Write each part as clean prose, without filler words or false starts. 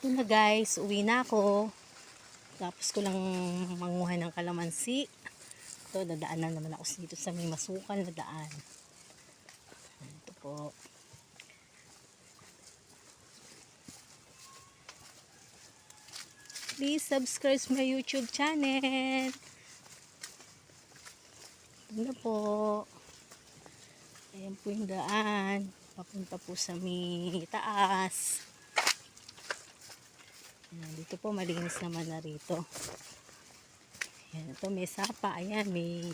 Ito na guys, uwi na ako. Tapos ko lang manguha ng kalamansi. Ito, dadaan na naman ako dito sa may masukal na daan. Ito po. Please subscribe my YouTube channel. Ito na po. Ayan po yung daan. Papunta po sa may taas. Ayan, dito po malinis naman na rito. Ayan, ito may sapa. Ayan, may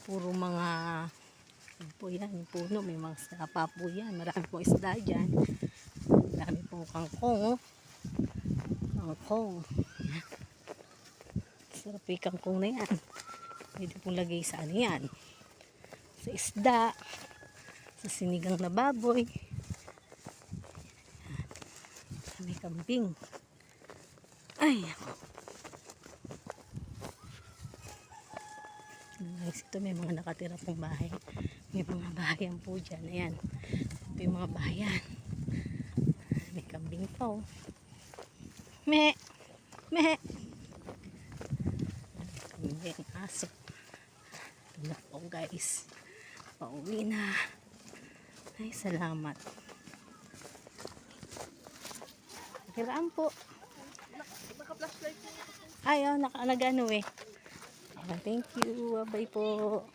puro mga po yan, yung puno. May mga sapa po yan. Marami pong isda dyan. Marami pong kangkong. Kangkong. Sarap yung kangkong na yan. Pwede pong lagay sa ano yan. Sa isda. Sa sinigang na baboy. May kambing. Ay, ako. Guys, ito may mga nakatira pong bahay. May mga bahayan po dyan. Ayan. Ito yung mga bahayan. May kambing pa oh. Me! Me! Kambing, aso. Ito na po guys. Pauwi na. Ay, salamat. Kiraan po. Naka-flashlight. Ayaw, naka-ano eh. Thank you. Bye po.